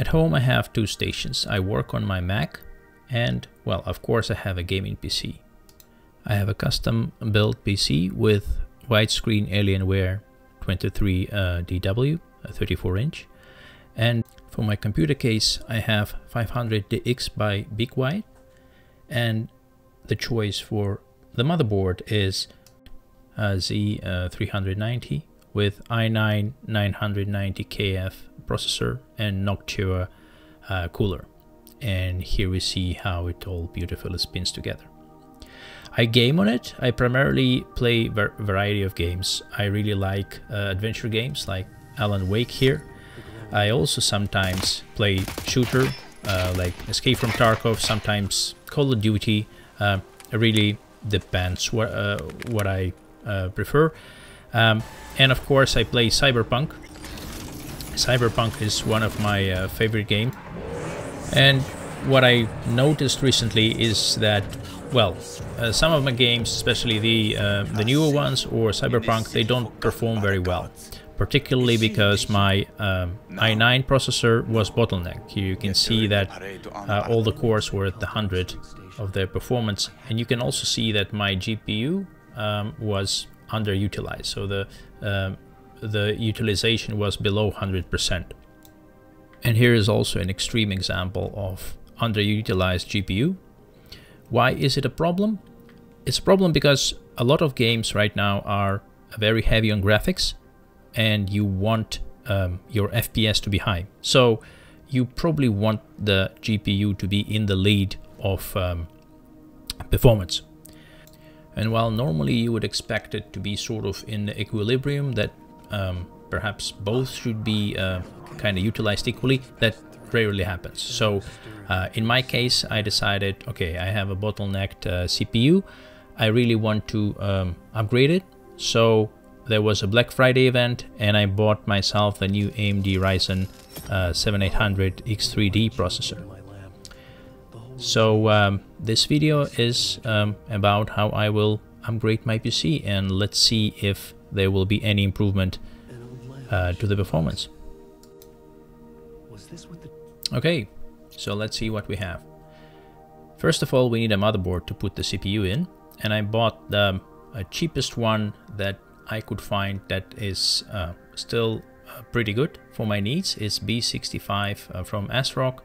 At home I have two stations. I work on my Mac and, well, of course I have a gaming PC. I have a custom built PC with widescreen Alienware 23DW, a 34-inch. And for my computer case I have 500DX by BigWide. And the choice for the motherboard is Z390 with i9900kf processor and Noctua cooler. And here we see how it all beautifully spins together. I game on it. I primarily play variety of games. I really like adventure games like Alan Wake here. I also sometimes play shooter like Escape from Tarkov, sometimes Call of Duty. It really depends what I prefer. And of course I play Cyberpunk. Cyberpunk is one of my favorite games. And what I noticed recently is that, well, some of my games, especially the newer ones or Cyberpunk, they don't perform very well. Particularly because my i9 processor was bottlenecked. Here you can see that all the cores were at the 100 of their performance, and you can also see that my GPU was underutilized. So the utilization was below 100%. And here is also an extreme example of underutilized GPU. Why is it a problem? It's a problem because a lot of games right now are very heavy on graphics, and you want your FPS to be high. So you probably want the GPU to be in the lead of performance. And while normally you would expect it to be sort of in equilibrium, that perhaps both should be kind of utilized equally, that rarely happens. So in my case, I decided, okay, I have a bottlenecked CPU. I really want to upgrade it. So there was a Black Friday event and I bought myself the new AMD Ryzen 7800X3D processor. So this video is about how I will upgrade my PC, and let's see if there will be any improvement to the performance. Okay, so let's see what we have. First of all, we need a motherboard to put the CPU in, and I bought the cheapest one that I could find that is still pretty good for my needs. It's B65 from Asrock.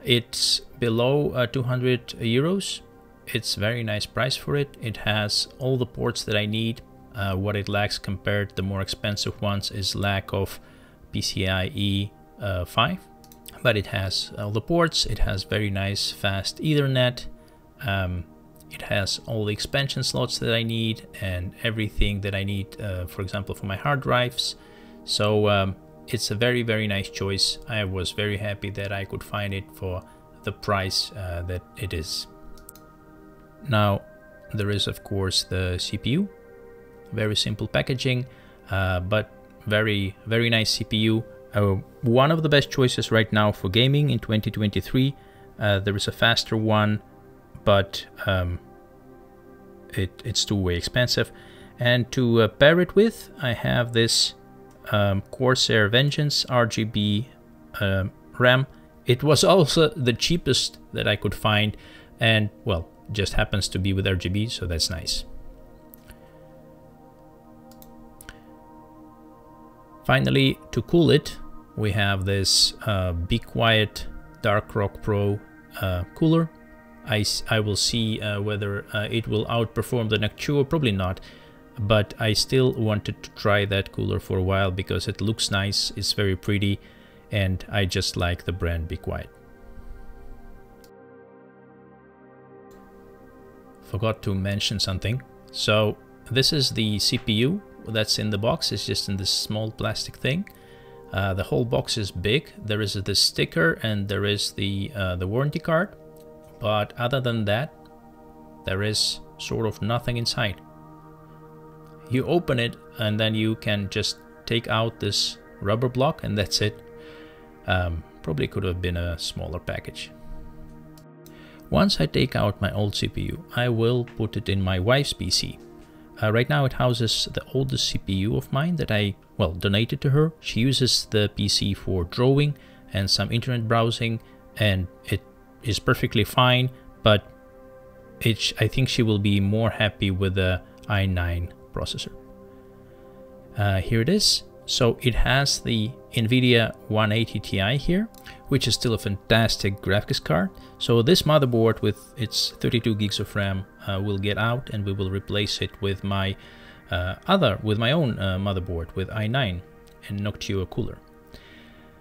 It's below 200 euros. It's very nice price for it. It has all the ports that I need. What it lacks compared to the more expensive ones is lack of PCIe 5, but it has all the ports. It has very nice fast Ethernet. It has all the expansion slots that I need and everything that I need, for example, for my hard drives. So it's a very, very nice choice. I was very happy that I could find it for the price that it is. Now, there is, of course, the CPU. Very simple packaging, but very, very nice CPU. One of the best choices right now for gaming in 2023. There is a faster one, but it's too way expensive. And to pair it with, I have this Corsair Vengeance RGB RAM. It was also the cheapest that I could find, and well, just happens to be with RGB, so that's nice. Finally, to cool it, we have this Be Quiet Dark Rock Pro cooler. I will see whether it will outperform the Noctua, probably not, but I still wanted to try that cooler for a while because it looks nice, it's very pretty, and I just like the brand Be Quiet. Forgot to mention something. So this is the CPU that's in the box. It's just in this small plastic thing. The whole box is big. There is the sticker and there is the warranty card. But other than that, there is sort of nothing inside. You open it and then you can just take out this rubber block and that's it. Probably could have been a smaller package. Once I take out my old CPU, I will put it in my wife's PC. Right now it houses the oldest CPU of mine that I, well, donated to her. She uses the PC for drawing and some internet browsing, and it is perfectly fine, but I think she will be more happy with the i9 processor. Here it is. So it has the nvidia 180 Ti here, which is still a fantastic graphics card. So this motherboard with its 32 gigs of RAM will get out, and we will replace it with my own motherboard with i9 and Noctua cooler.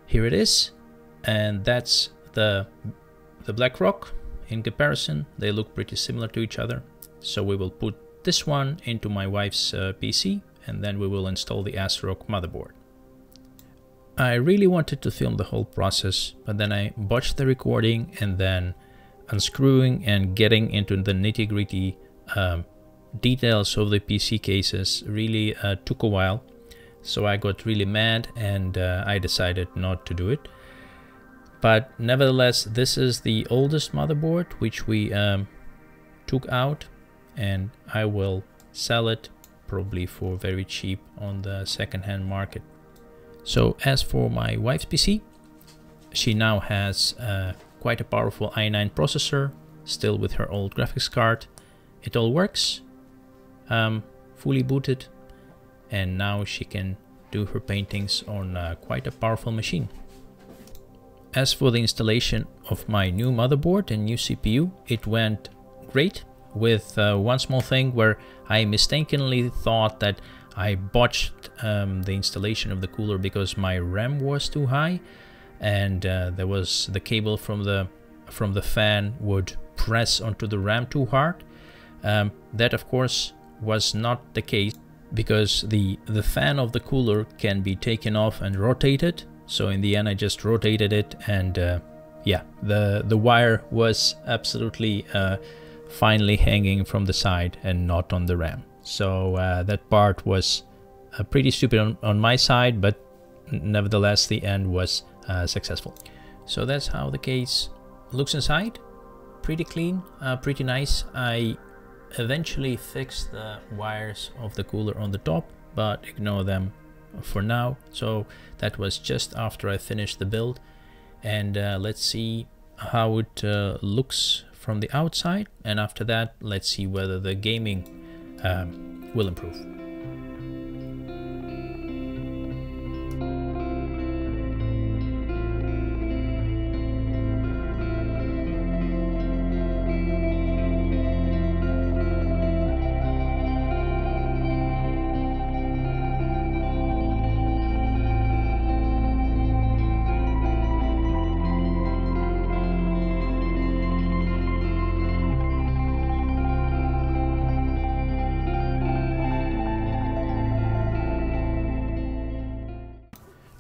Here it is, and that's the BlackRock. In comparison, they look pretty similar to each other. So we will put this one into my wife's PC, and then we will install the Asrock motherboard. I really wanted to film the whole process, but then I botched the recording, and then unscrewing and getting into the nitty-gritty details of the PC cases really took a while. So I got really mad, and I decided not to do it. But nevertheless, this is the oldest motherboard which we took out, and I will sell it probably for very cheap on the second-hand market. So as for my wife's PC, she now has quite a powerful i9 processor, still with her old graphics card. It all works, fully booted, and now she can do her paintings on quite a powerful machine. As for the installation of my new motherboard and new CPU, it went great, with one small thing where I mistakenly thought that I botched the installation of the cooler because my RAM was too high, and there was the cable from the fan would press onto the RAM too hard. That of course was not the case, because the fan of the cooler can be taken off and rotated. So in the end I just rotated it, and yeah, the wire was absolutely finally hanging from the side and not on the RAM. So that part was pretty stupid on my side, but nevertheless the end was successful. So that's how the case looks inside. Pretty clean, pretty nice. I eventually fixed the wires of the cooler on the top, but ignore them for now. So that was just after I finished the build, and let's see how it looks from the outside, and after that let's see whether the gaming will improve.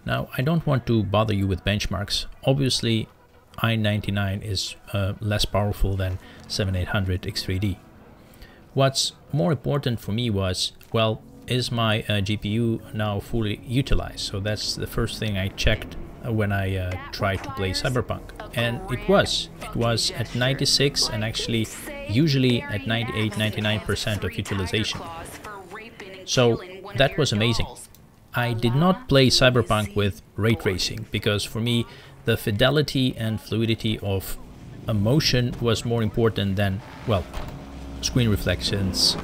Now, I don't want to bother you with benchmarks. Obviously, i99 is less powerful than 7800 X3D. What's more important for me was, well, is my GPU now fully utilized? So that's the first thing I checked when I tried to play Cyberpunk. And it was at 96, and actually usually at 98-99% of utilization. So that was amazing. I did not play Cyberpunk with ray tracing, because for me the fidelity and fluidity of a motion was more important than, well, screen reflections,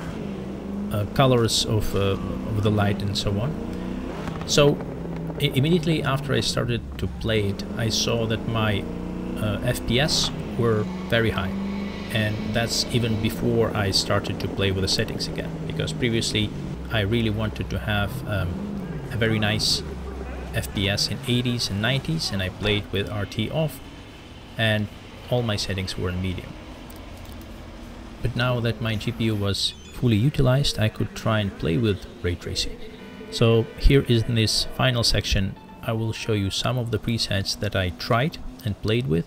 colors of the light and so on. So immediately after I started to play it, I saw that my FPS were very high, and that's even before I started to play with the settings again, because previously I really wanted to have a very nice FPS in 80s and 90s, and I played with RT off, and all my settings were in medium. But now that my GPU was fully utilized, I could try and play with ray tracing. So here is in this final section, I will show you some of the presets that I tried and played with,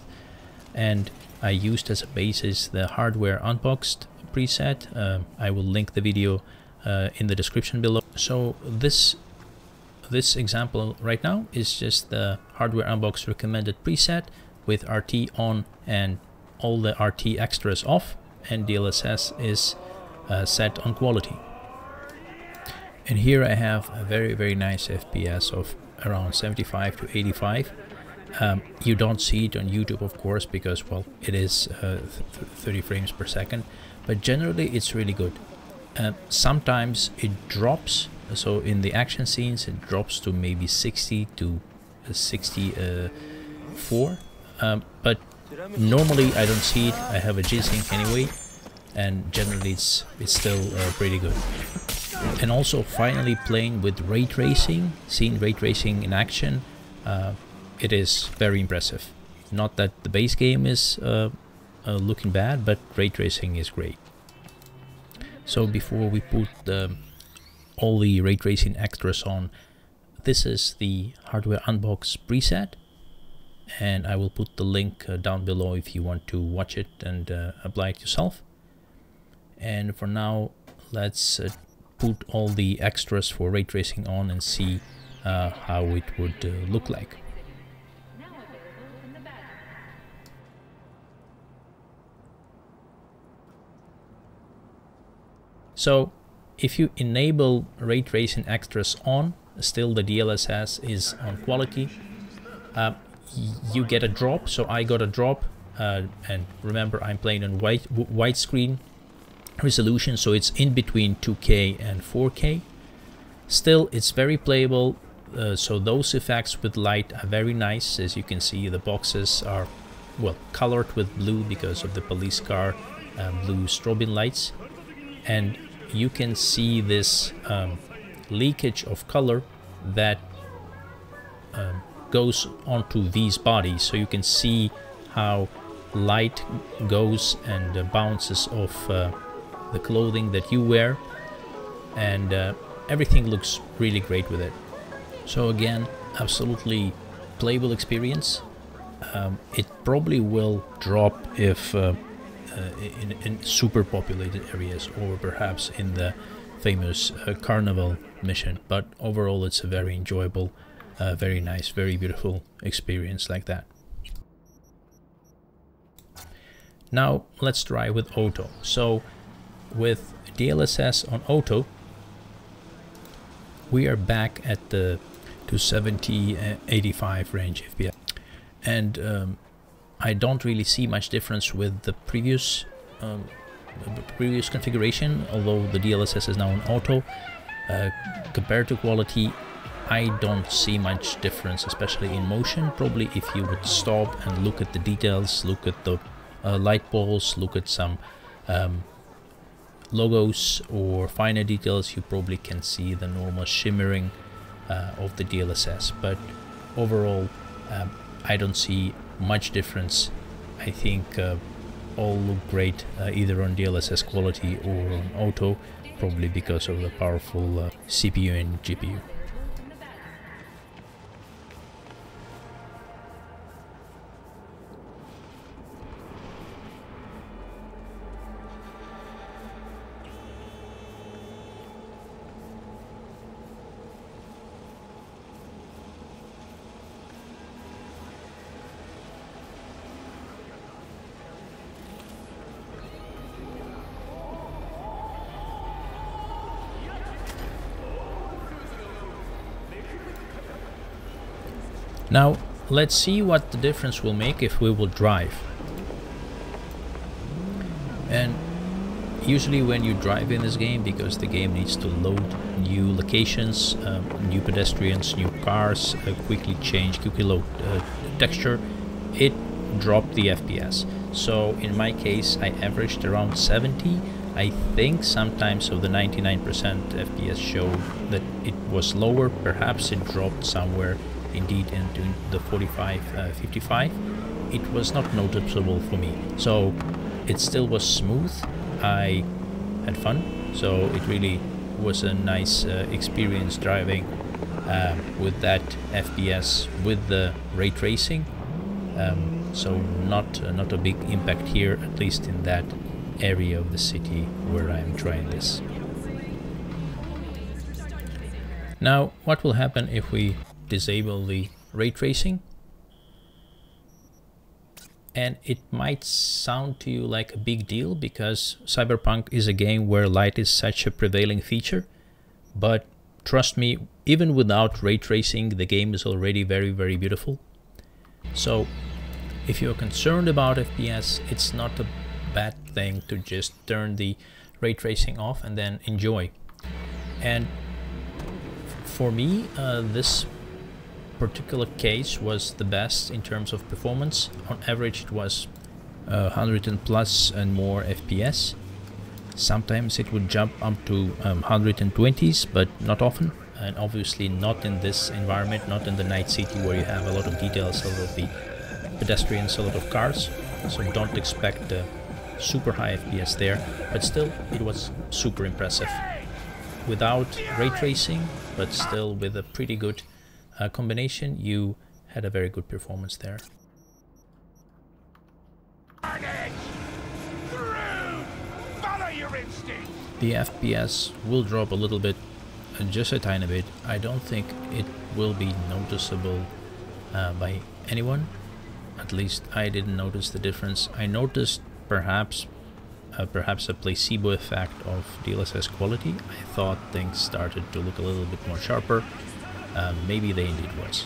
and I used as a basis the hardware Unboxed preset. I will link the video in the description below. So this example right now is just the hardware Unboxed recommended preset with RT on and all the RT extras off, and DLSS is set on quality. And here I have a very nice FPS of around 75 to 85, You don't see it on YouTube, of course, because, well, it is 30 frames per second, but generally it's really good. Sometimes it drops, so in the action scenes it drops to maybe 60 to 64, but normally I don't see it. I have a G-Sync anyway, and generally it's still pretty good. And also finally playing with ray tracing, seeing ray tracing in action, it is very impressive. Not that the base game is looking bad, but ray tracing is great. So before we put all the ray tracing extras on, this is the hardware unbox preset, and I will put the link down below if you want to watch it and apply it yourself. And for now, let's put all the extras for ray tracing on and see how it would look like. So if you enable ray tracing extras on, still the DLSS is on quality, you get a drop. So I got a drop, and remember I'm playing on widescreen resolution, so it's in between 2K and 4K. Still, it's very playable. So those effects with light are very nice. As you can see, the boxes are, well, colored with blue because of the police car blue strobing lights, and you can see this leakage of color that goes onto these bodies. So you can see how light goes and bounces off the clothing that you wear, and everything looks really great with it. So again, absolutely playable experience. It probably will drop if in super populated areas, or perhaps in the famous carnival mission, but overall it's a very enjoyable, very nice, very beautiful experience like that. Now let's try with auto. So with DLSS on auto, we are back at the 270-85 range FPS, and I don't really see much difference with the previous configuration, although the DLSS is now on auto. Compared to quality, I don't see much difference, especially in motion. Probably if you would stop and look at the details, look at the light balls, look at some logos or finer details, you probably can see the normal shimmering of the DLSS. But overall, I don't see much difference. I think all look great, either on DLSS quality or on auto, probably because of the powerful CPU and GPU. Now let's see what the difference will make if we will drive. And usually when you drive in this game, because the game needs to load new locations, new pedestrians, new cars, quickly load texture, it dropped the FPS. So in my case I averaged around 70. I think sometimes of the 99% FPS showed that it was lower. Perhaps it dropped somewhere indeed into the 45-55. It was not noticeable for me, so it still was smooth. I had fun, so it really was a nice experience driving with that FPS with the ray tracing. So not a big impact here, at least in that area of the city where I'm trying this. Now what will happen if we disable the ray tracing? And it might sound to you like a big deal, because Cyberpunk is a game where light is such a prevailing feature, but trust me, even without ray tracing the game is already very, very beautiful. So if you're concerned about FPS, it's not a bad thing to just turn the ray tracing off and then enjoy. And for me, this particular case was the best in terms of performance. On average it was 100 and plus and more FPS. Sometimes it would jump up to 120s, but not often, and obviously not in this environment, not in the night city where you have a lot of details, a lot of the pedestrians, a lot of cars, so don't expect super high FPS there, but still it was super impressive. Without ray tracing, but still with a pretty good combination, you had a very good performance there. The FPS will drop a little bit, just a tiny bit. I don't think it will be noticeable by anyone. At least I didn't notice the difference. I noticed perhaps a placebo effect of DLSS quality. I thought things started to look a little bit more sharper. Maybe they indeed was.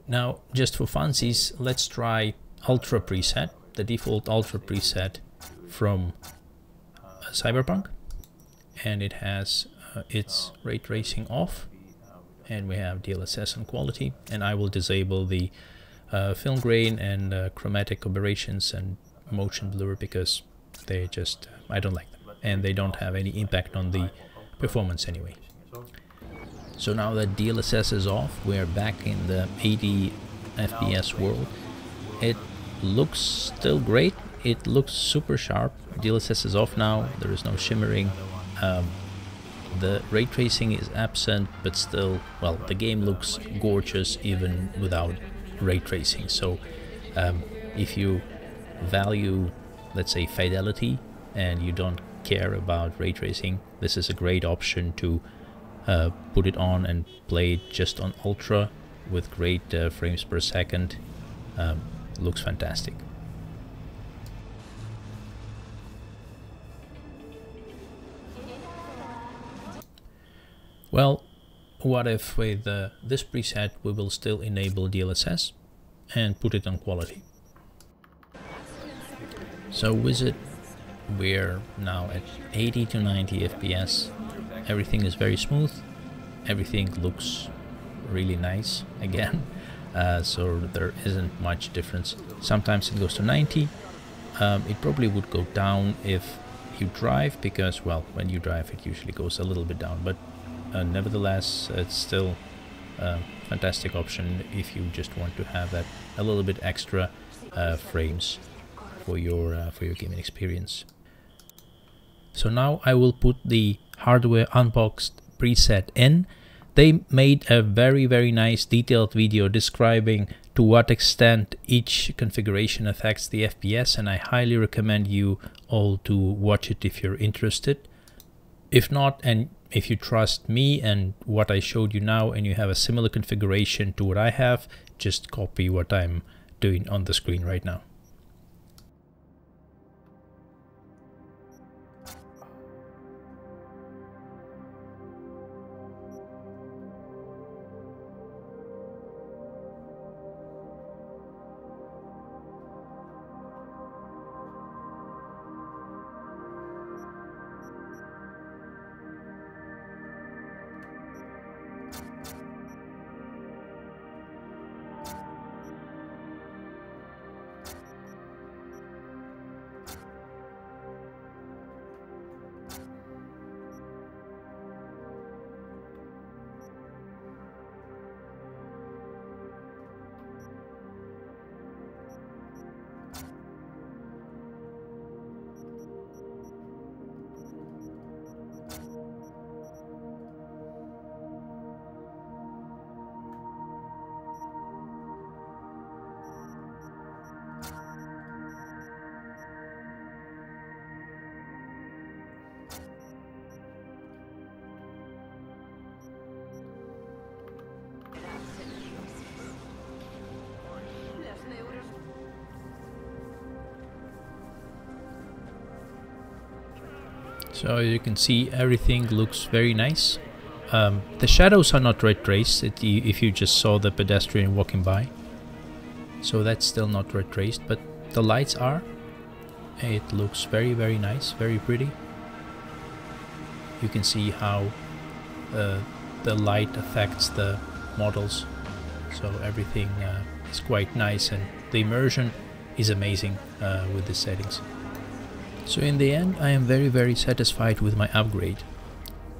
Now, just for funsies, let's try Ultra preset, the default Ultra preset from Cyberpunk, and it has its ray tracing off, and we have DLSS and quality, and I will disable the film grain and chromatic aberrations and motion blur because they just I don't like them, and they don't have any impact on the performance anyway. So now that DLSS is off, we are back in the 80 FPS world. It looks still great, it looks super sharp. DLSS is off now, there is no shimmering. The ray tracing is absent, but still, well, the game looks gorgeous even without ray tracing. So if you value, let's say, fidelity and you don't care about ray tracing, this is a great option to put it on and play it just on ultra with great frames per second. Looks fantastic. Well, what if with this preset we will still enable DLSS and put it on quality? So with it, we're now at 80 to 90 FPS. Everything is very smooth, everything looks really nice again, so there isn't much difference. Sometimes it goes to 90. It probably would go down if you drive, because, well, when you drive it usually goes a little bit down, but nevertheless it's still a fantastic option if you just want to have that a little bit extra frames for your gaming experience. So now I will put the hardware unboxed preset in. They made a very nice detailed video describing to what extent each configuration affects the FPS, and I highly recommend you all to watch it if you're interested. If not, and if you trust me and what I showed you now and you have a similar configuration to what I have, just copy what I'm doing on the screen right now. So you can see everything looks very nice. The shadows are not ray traced if you just saw the pedestrian walking by. So that's still not ray traced, but the lights are. It looks very, very nice, very pretty. You can see how the light affects the models. So everything is quite nice, and the immersion is amazing with the settings. So in the end, I am very, very satisfied with my upgrade.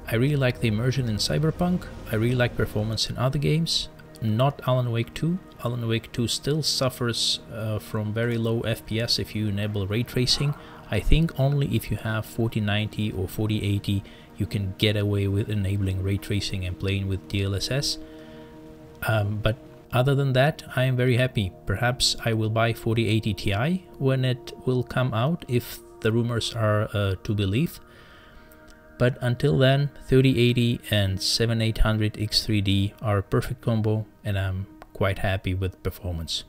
I really like the immersion in Cyberpunk. I really like performance in other games. Not Alan Wake 2. Alan Wake 2 still suffers from very low FPS if you enable ray tracing. I think only if you have 4090 or 4080 you can get away with enabling ray tracing and playing with DLSS. But other than that, I am very happy. Perhaps I will buy 4080 Ti when it will come out, if the rumors are to believe. But until then, 3080 and 7800X3D are a perfect combo, and I'm quite happy with performance.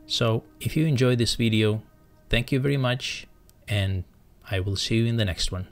So if you enjoyed this video, thank you very much, and I will see you in the next one.